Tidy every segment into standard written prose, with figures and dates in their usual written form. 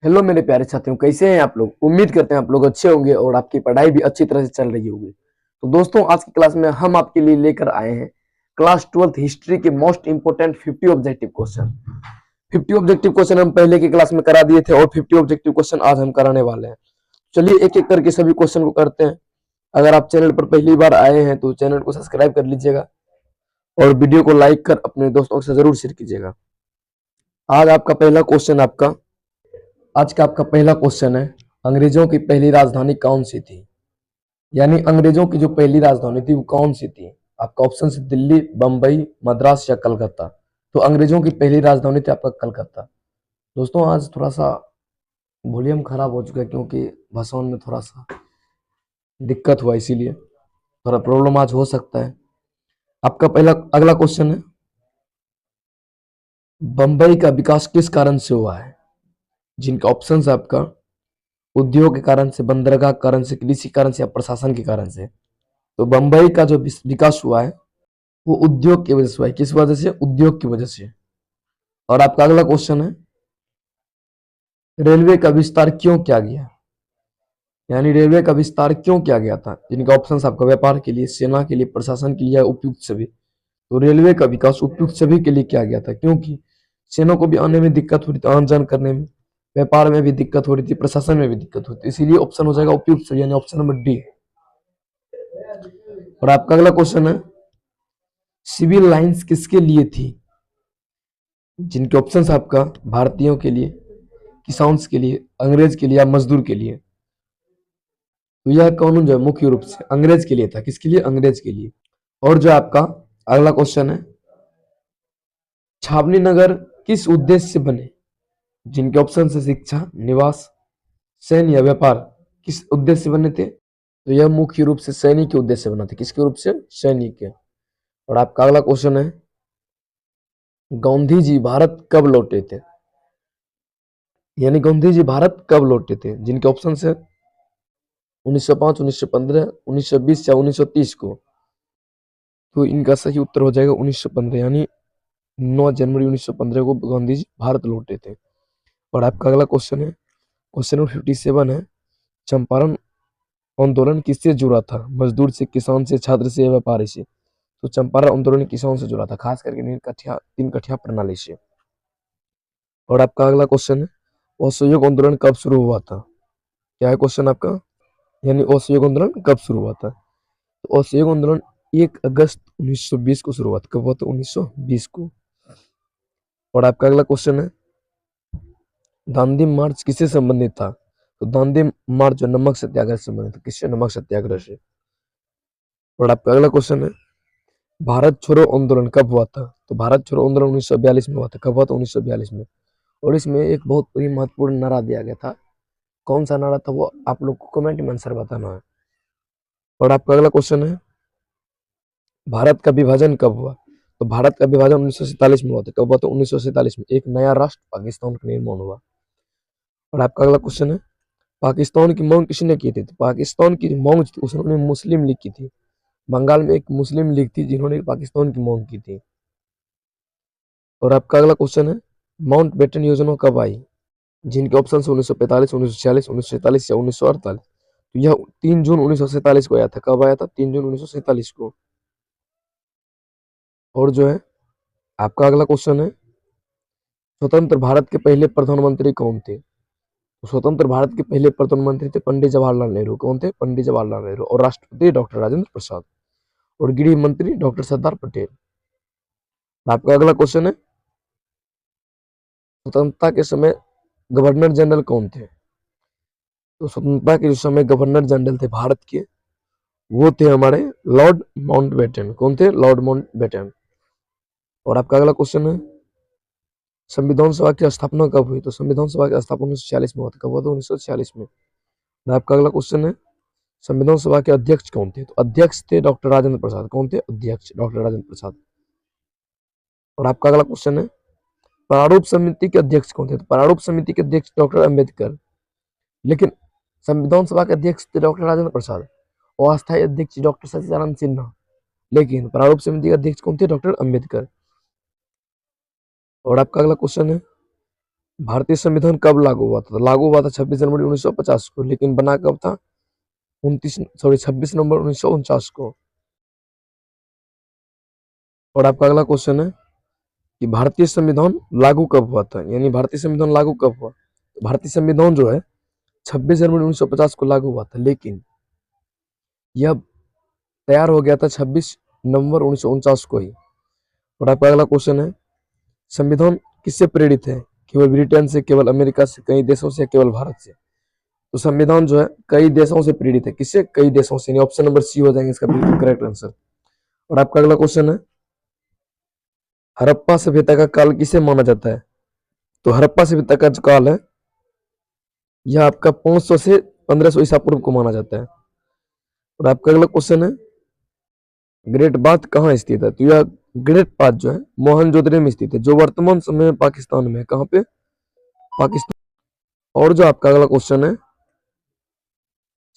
Hello मेरे प्यारे साथियों, कैसे हैं आप लोग। उम्मीद करते हैं आप लोग अच्छे होंगे और आपकी पढ़ाई भी अच्छी तरह से चल रही होगी। तो दोस्तों, आज की क्लास में हम आपके लिए लेकर आए हैं क्लास 12th हिस्ट्री के most important 50 objective question. 50 objective question हम पहले की क्लास में करा दिए थे और 50 ऑब्जेक्टिव क्वेश्चन आज हम कराने वाले हैं। चलिए एक एक करके सभी क्वेश्चन को करते हैं। अगर आप चैनल पर पहली बार आए हैं तो चैनल को सब्सक्राइब कर लीजिएगा और वीडियो को लाइक कर अपने दोस्तों से जरूर शेयर कीजिएगा। आज का आपका पहला क्वेश्चन है, अंग्रेजों की पहली राजधानी कौन सी थी। यानी अंग्रेजों की जो पहली राजधानी थी वो कौन सी थी। आपका ऑप्शन है दिल्ली, बंबई, मद्रास या कलकत्ता। तो अंग्रेजों की पहली राजधानी थी आपका कलकत्ता। दोस्तों, आज थोड़ा सा वॉल्यूम खराब हो चुका है क्योंकि भाषण में थोड़ा सा दिक्कत हुआ, इसीलिए थोड़ा प्रॉब्लम आज हो सकता है। आपका पहला अगला क्वेश्चन है, बंबई का विकास किस कारण से हुआ है। जिनका ऑप्शन है आपका उद्योग के कारण से, बंदरगाह के कारण से, कृषि कारण से या प्रशासन के कारण से। तो बंबई का जो विकास हुआ है वो उद्योग की वजह से हुआ है। किस वजह से? उद्योग की वजह से। और आपका अगला क्वेश्चन है, रेलवे का विस्तार क्यों किया गया। यानी रेलवे का विस्तार क्यों किया गया था। जिनका ऑप्शन आपका व्यापार के लिए, सेना के लिए, प्रशासन के लिए या उपयुक्त सभी। तो रेलवे का विकास उपयुक्त सभी के लिए किया गया था, क्योंकि सेना को भी आने में दिक्कत हो रही थी, आन जान करने में, व्यापार में भी दिक्कत हो रही थी, प्रशासन में भी दिक्कत होती थी, इसीलिए ऑप्शन हो जाएगा उपयुक्त सभी, यानी ऑप्शन नंबर डी। और आपका अगला क्वेश्चन है, सिविल लाइंस किसके लिए थी। जिनके ऑप्शन आपका भारतीयों के लिए, किसान्स के लिए, अंग्रेज के लिए या मजदूर के लिए। तो यह कानून जो है मुख्य रूप से अंग्रेज के लिए था। किसके लिए? अंग्रेज के लिए। और जो आपका अगला क्वेश्चन है, छावनी नगर किस उद्देश्य से बने। जिनके ऑप्शन है शिक्षा, निवास, सैन्य या व्यापार। किस उद्देश्य से बने थे। तो यह मुख्य रूप से सैनिक के उद्देश्य से बना था। किसके रूप से? सैनिक के। और आपका अगला क्वेश्चन है, गांधी जी भारत कब लौटे थे। यानी गांधी जी भारत कब लौटे थे। जिनके ऑप्शन है 1905, 1915, 1920 या 1930 को। तो इनका सही उत्तर हो जाएगा 1915, यानी 9 जनवरी 1915 को गांधी जी भारत लौटे थे। और आपका अगला क्वेश्चन है, क्वेश्चन नंबर 57 है, चंपारण आंदोलन किससे जुड़ा था। मजदूर से, किसान से, छात्र से या व्यापारी से। तो चंपारण आंदोलन किसान से जुड़ा था, खास करके तीन कठिया प्रणाली से। और आपका अगला क्वेश्चन है, असहयोग आंदोलन कब शुरू हुआ था। क्या है क्वेश्चन आपका, यानी असहयोग आंदोलन कब शुरू हुआ था। तो असहयोग आंदोलन 1 अगस्त 1920 को शुरू हुआ था। कब हुआ था? 1920 को। और आपका अगला क्वेश्चन है, दांडी मार्च किससे संबंधित था। तो दांडी मार्च जो नमक सत्याग्रह से संबंधित था। किससे? नमक सत्याग्रह से। और आपका अगला क्वेश्चन है, भारत छोड़ो आंदोलन कब हुआ था। तो भारत छोड़ो आंदोलन 1942 में हुआ था। कब हुआ था? 1942 में। और इसमें एक बहुत ही महत्वपूर्ण नारा दिया गया था। कौन सा नारा था वो आप लोग को कमेंट में आंसर बताना है। और आपका अगला क्वेश्चन है, भारत का विभाजन कब हुआ। तो भारत का विभाजन 1947 में हुआ था। कब हुआ था? 1947 में। एक नया राष्ट्र पाकिस्तान का निर्माण हुआ। और आपका अगला क्वेश्चन है, पाकिस्तान की मांग किसने की थी। तो पाकिस्तान की जो मांग थी उसने मुस्लिम लीग की थी। बंगाल में एक मुस्लिम लीग थी जिन्होंने पाकिस्तान की मांग की थी। और आपका अगला क्वेश्चन है, माउंट बेटन योजना कब आई। जिनके ऑप्शन है 1945, 1946, 1947 या 1948। तो यह 3 जून 1947 को आया था। कब आया था? 3 जून 1947 को। और जो है आपका अगला क्वेश्चन है, स्वतंत्र भारत के पहले प्रधानमंत्री कौन थे। तो स्वतंत्र भारत के पहले प्रधानमंत्री थे पंडित जवाहरलाल नेहरू। कौन थे? पंडित जवाहरलाल नेहरू। और राष्ट्रपति डॉक्टर राजेंद्र प्रसाद। और गृह मंत्री डॉक्टर सरदार पटेल। आपका अगला क्वेश्चन है, स्वतंत्रता के समय गवर्नर जनरल कौन थे। तो स्वतंत्रता के समय गवर्नर जनरल थे भारत के, वो थे हमारे लॉर्ड माउंटबेटन। कौन थे? Lord Mountbatten. और आपका अगला क्वेश्चन है, संविधान सभा की स्थापना कब हुई। तो संविधान सभा की स्थापना 1946 में हुआ था। कब हुआ था? 1946 में। और आपका अगला क्वेश्चन है, संविधान सभा के अध्यक्ष कौन थे। तो अध्यक्ष थे डॉक्टर राजेंद्र प्रसाद। कौन थे? अध्यक्ष डॉक्टर राजेंद्र प्रसाद। और आपका अगला क्वेश्चन है, प्रारूप समिति के अध्यक्ष कौन थे। तो प्रारूप समिति के अध्यक्ष डॉक्टर अम्बेडकर। लेकिन संविधान सभा के अध्यक्ष थे डॉक्टर राजेंद्र प्रसाद और अस्थायी अध्यक्ष डॉक्टर सच्चिदानंद सिन्हा। लेकिन प्रारूप समिति के अध्यक्ष कौन थे? डॉक्टर अम्बेडकर। और आपका अगला क्वेश्चन है, भारतीय संविधान कब लागू हुआ था? तो लागू हुआ था 26 जनवरी 1950 को, लेकिन बना कब था? 26 नवंबर 1949 को। और आपका अगला क्वेश्चन है कि भारतीय संविधान लागू कब हुआ था, यानी भारतीय संविधान लागू कब हुआ? तो भारतीय संविधान जो है 26 जनवरी 1950 को लागू हुआ था, लेकिन यह तैयार हो गया था 26 नवंबर 1949 को ही। और आपका अगला क्वेश्चन है, संविधान किससे प्रेरित है? केवल ब्रिटेन से, केवल अमेरिका से, कई देशों से, केवल भारत से? तो संविधान जो है कई देशों से प्रेरित है। किससे? कई देशों से। ऑप्शन नंबर सी हो जाएंगे इसका बिल्कुल करेक्ट आंसर। और आपका अगला क्वेश्चन है, हड़प्पा सभ्यता का काल किसे माना जाता है? तो हड़प्पा सभ्यता का जो काल है यह आपका 500 से 1500 ईसा पूर्व को माना जाता है। और आपका अगला क्वेश्चन है, ग्रेट बाथ कहाँ स्थित है? तो यह ग्रेट बाथ जो है मोहनजोदड़ो में स्थित है, जो वर्तमान समय में पाकिस्तान में है। कहाँ पे? पाकिस्तान। और जो आपका अगला क्वेश्चन है,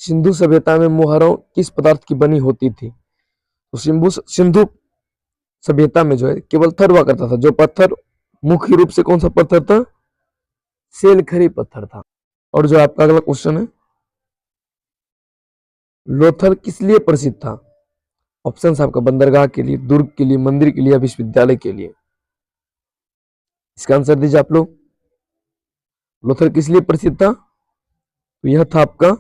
सिंधु सभ्यता में मुहावरों किस पदार्थ की बनी होती थी? तो सिंधु सभ्यता में जो है केवल थर हुआ करता था, जो पत्थर मुख्य रूप से कौन सा पत्थर था? सेलखरी पत्थर था। और जो आपका अगला क्वेश्चन है, लोथल किस लिए प्रसिद्ध था? ऑप्शन आपका बंदरगाह के लिए, दुर्ग के लिए, मंदिर के लिए, विश्वविद्यालय के लिए? इसका आंसर दीजिए आप लोग। लोथल किस लिए प्रसिद्ध था? तो यह था आपका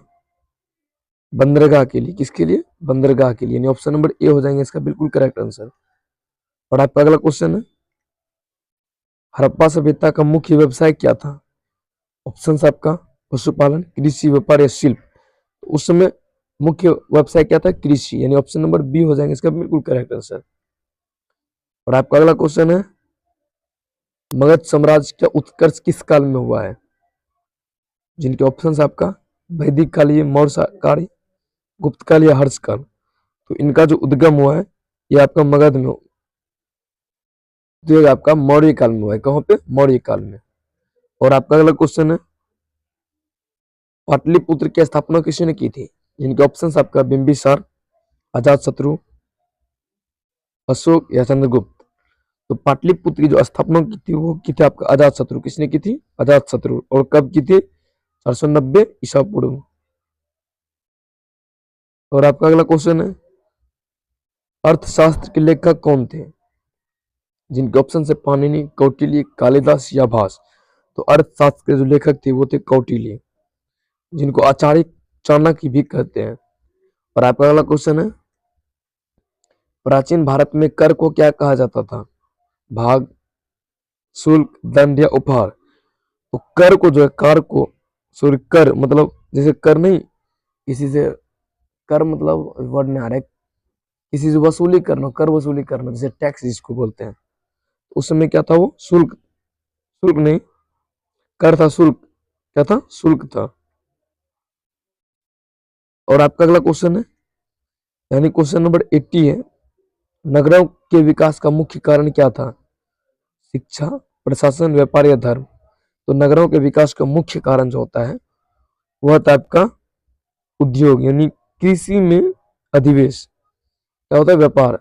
बंदरगाह के लिए। किसके लिए? बंदरगाह के लिए। यानी ऑप्शन नंबर ए हो जाएंगे इसका बिल्कुल करेक्ट आंसर। और आपका अगला क्वेश्चन है, हड़प्पा सभ्यता का मुख्य व्यवसाय क्या था? ऑप्शन आपका पशुपालन, कृषि, व्यापार या शिल्प? तो उस समय मुख्य व्यवसाय क्या था? कृषि। यानी ऑप्शन नंबर बी हो जाएंगे इसका बिल्कुल करेक्ट आंसर। और आपका अगला क्वेश्चन है, मगध साम्राज्य का उत्कर्ष किस काल में हुआ है? जिनके ऑप्शंस आपका वैदिक काल, ये मौर्य काल, गुप्त काल या हर्ष काल? तो इनका जो उद्गम हुआ है ये आपका मगध में, तो ये आपका मौर्य काल में हुआ है। कहाँ पे? मौर्य काल में। और आपका अगला क्वेश्चन है, पाटलिपुत्र की स्थापना किसने की थी? जिनके ऑप्शंस आपका बिंबिसार, अजातशत्रु, अशोक या चंद्रगुप्त? तो पाटलिपुत्र की जो स्थापना की थी वो की थी आपका अजातशत्रु। किसने की थी? अजातशत्रु। और कब की थी? 490 ईसा पूर्व। और आपका अगला क्वेश्चन है, अर्थशास्त्र के लेखक कौन थे? जिनके ऑप्शन है पाणिनि, कौटिल्य, कालिदास या भास? तो अर्थशास्त्र के जो लेखक थे वो थे कौटिल्य, जिनको आचार्य चाणक्य भी कहते हैं। और आपका अगला क्वेश्चन है, प्राचीन भारत में कर को क्या कहा जाता था? भाग, शुल्क, दंड या उपहार? तो कर को जो है, कार को, सॉरी कर मतलब जैसे कर नहीं, किसी से कर मतलब वर्ड नहीं आ रहा है, किसी से वसूली करना, कर वसूली करना, जैसे टैक्स जिसको बोलते हैं। उस समय क्या था वो? शुल्क। शुल्क नहीं, कर था, शुल्क क्या था? शुल्क था। और आपका अगला क्वेश्चन है, यानी क्वेश्चन नंबर 80 है, नगरों के विकास का मुख्य कारण क्या था? शिक्षा, प्रशासन, व्यापार या धर्म? तो नगरों के विकास का मुख्य कारण जो होता है वह था आपका उद्योग, यानी कृषि में अधिवेश। क्या होता है? व्यापार।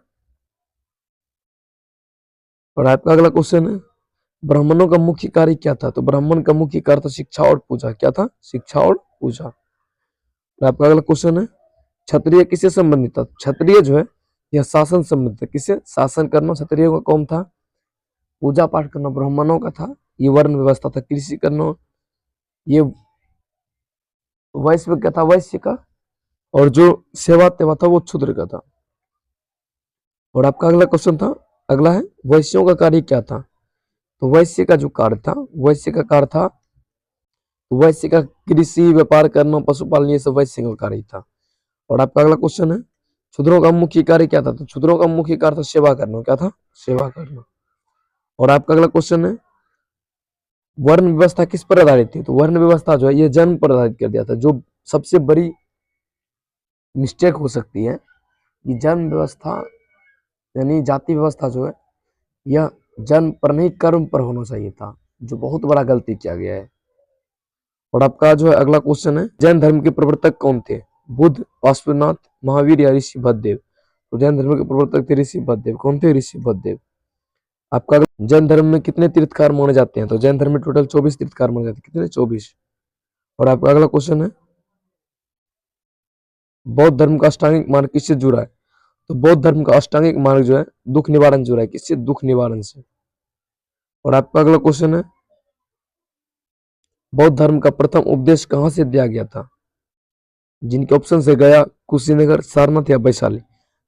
और आपका अगला क्वेश्चन है, ब्राह्मणों का मुख्य कार्य क्या था? तो ब्राह्मण का मुख्य कार्य था शिक्षा और पूजा। क्या था? शिक्षा और पूजा। और आपका अगला क्वेश्चन है, क्षत्रिय किससे संबंधित था? क्षत्रिय जो है यह शासन संबंधित है। किससे? शासन करना क्षत्रिय का कौन था? पूजा पाठ करना ब्राह्मणों का था। ये वर्ण व्यवस्था था। कृषि करना ये वैश्य का था, वैश्य का। और जो सेवा तेवा था वो शूद्र का था। और आपका अगला क्वेश्चन था, अगला है, वैश्यों का कार्य क्या था? तो वैश्य का जो कार्य था, वैश्य का कार्य था, वैश्य का कृषि, व्यापार करना, पशुपालन, ये सब वैश्य का कार्य था। और आपका अगला क्वेश्चन है, शूद्रों का मुख्य कार्य क्या था? तो शूद्रों का मुख्य कार्य था सेवा करना। क्या था? सेवा करना। और आपका अगला क्वेश्चन है, वर्ण व्यवस्था किस पर आधारित थी? तो वर्ण व्यवस्था जो है ये जन्म पर आधारित कर दिया था। जो सबसे बड़ी मिस्टेक हो सकती है, ये जन्म व्यवस्था यानी जाति व्यवस्था जो है यह जन्म पर नहीं कर्म पर होना चाहिए था, जो बहुत बड़ा गलती किया गया है। और आपका जो है अगला क्वेश्चन है, जैन धर्म के प्रवर्तक कौन थे? बुद्ध, पार्श्वनाथ, महावीर या ऋषि भददेव? तो जैन धर्म के प्रवर्तक थे ऋषि भददेव। कौन थे? ऋषि भददेव। आपका जैन धर्म में कितने तीर्थकार माने जाते हैं? तो जैन धर्म में टोटल 24 तीर्थकार माने जाते हैं। कितने? 24। और आपका अगला क्वेश्चन है, बौद्ध धर्म का अष्टांगिक मार्ग किससे जुड़ा है? तो बौद्ध धर्म का अष्टांगिक मार्ग जो है दुख निवारण जुड़ा है। किससे? दुख निवारण से। और आपका अगला क्वेश्चन है, बौद्ध धर्म का प्रथम उपदेश कहां से दिया गया था? जिनके ऑप्शन है गया, कुशीनगर, सारनाथ या वैशाली।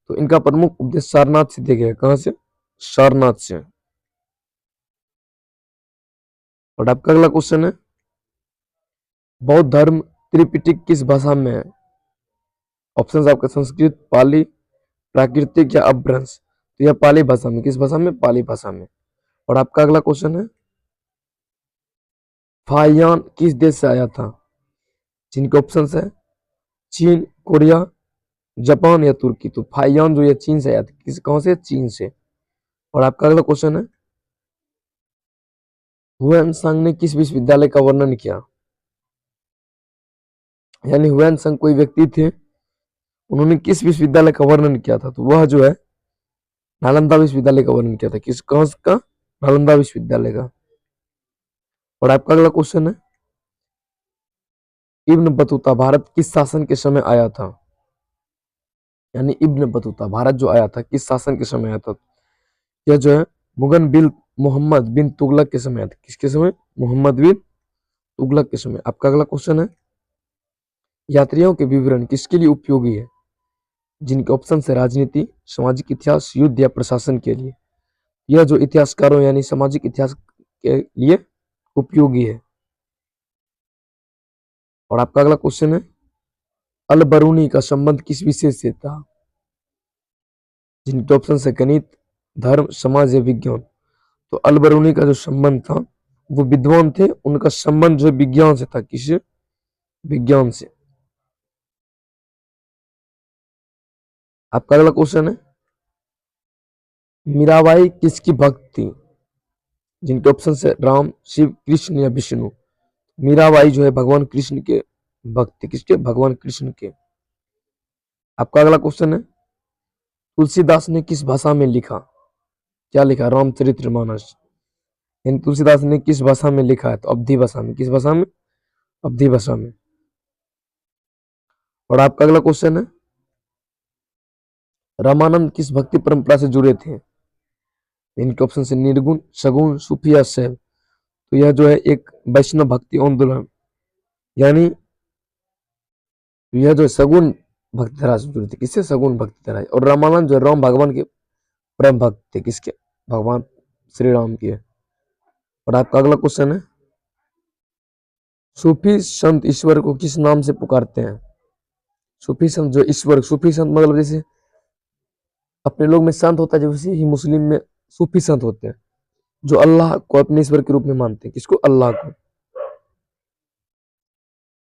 तो इनका प्रमुख उपदेश सारनाथ से दिया गया। कहां से? सारनाथ से। और आपका अगला क्वेश्चन है, बौद्ध धर्म त्रिपिटक किस भाषा में है? ऑप्शन आपका संस्कृत, पाली, प्राकृतिक या अपभ्रंश। तो यह पाली भाषा में। किस भाषा में? पाली भाषा में। और आपका अगला क्वेश्चन है, फाहियान किस देश से आया था? जिनके ऑप्शन है चीन, कोरिया, जापान या तुर्की। तो फाहियान जो है चीन से आया था। किस? कहां से? चीन से। और आपका अगला क्वेश्चन है, हुएनसांग ने किस विश्वविद्यालय का वर्णन किया? यानी हुएनसांग कोई व्यक्ति थे, उन्होंने किस विश्वविद्यालय का वर्णन किया था? तो वह जो है नालंदा विश्वविद्यालय का वर्णन किया था। किस? कहां का? नालंदा विश्वविद्यालय का। और आपका अगला क्वेश्चन है, इब्न बतूता भारत किस शासन के समय आया था? यानी इब्न बतूता भारत जो आया था किस शासन के समय आया था? यह जो है मुगल बिन मोहम्मद बिन तुगलक के समय आया था। किसके समय? मोहम्मद बिन तुगलक के समय। आपका अगला क्वेश्चन है, यात्रियों के विवरण किसके लिए उपयोगी है? जिनके ऑप्शन है राजनीति, सामाजिक इतिहास, युद्ध या प्रशासन के लिए। यह जो इतिहासकारों यानी सामाजिक इतिहास के लिए उपयोगी है। और आपका अगला क्वेश्चन है, अल बरूनी का संबंध किस विषय से था? जिनके ऑप्शन है गणित, धर्म, समाज या विज्ञान। तो अल बरूनी का जो संबंध था, वो विद्वान थे, उनका संबंध जो विज्ञान से था। किस? विज्ञान से। आपका अगला क्वेश्चन है, मीराबाई किसकी भक्त थी? जिनके ऑप्शन है राम, शिव, कृष्ण या विष्णु। मीराबाई जो है भगवान कृष्ण के भक्त थे। किसके? भगवान कृष्ण के। आपका अगला क्वेश्चन है, तुलसीदास ने किस भाषा में लिखा? क्या लिखा? रामचरितमानस। इन तुलसीदास ने किस भाषा में लिखा है? तो अवधी भाषा में। किस भाषा में? अवधी भाषा में। और आपका अगला क्वेश्चन है, रामानंद किस भक्ति परंपरा से जुड़े थे? इनके ऑप्शन से निर्गुण, सगुण, सूफी या शैव। तो यह जो है एक वैष्णव भक्ति आंदोलन, यानी यह जो सगुण भक्ति धारा से जुड़े थे। किससे? सगुण भक्ति धारा। और रामानंद जो राम भगवान के परम भक्त थे। किसके? भगवान श्री राम के। और आपका अगला क्वेश्चन है, सूफी संत ईश्वर को किस नाम से पुकारते हैं? सूफी संत जो ईश्वर, सूफी संत मतलब जैसे अपने लोग में संत होता है, जैसे ही मुस्लिम में सूफी संत होते हैं जो अल्लाह को अपने ईश्वर के रूप में मानते हैं। किसको? अल्लाह को।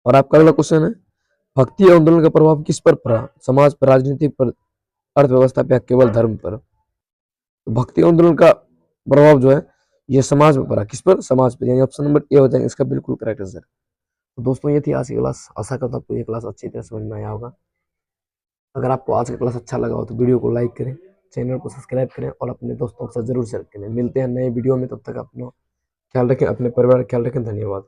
और आपका अगला क्वेश्चन है, भक्ति आंदोलन का प्रभाव किस पर पड़ा? समाज पर, राजनीति पर, अर्थव्यवस्था पर या केवल धर्म पर? तो भक्ति आंदोलन का प्रभाव जो है ये समाज पर पड़ा। किस पर? समाज पर। यानी ऑप्शन नंबर ए हो जाएगा इसका बिल्कुल करेक्ट आंसर। तो दोस्तों ये थी आज की क्लास। आशा करता हूं आपको ये क्लास अच्छी तरह समझ में आया होगा। अगर आपको आज का क्लास अच्छा लगा हो तो वीडियो को लाइक करें, चैनल को सब्सक्राइब करें और अपने दोस्तों के साथ जरूर शेयर करें। मिलते हैं नए वीडियो में, तब तक अपना ख्याल रखें, अपने परिवार का ख्याल रखें। धन्यवाद।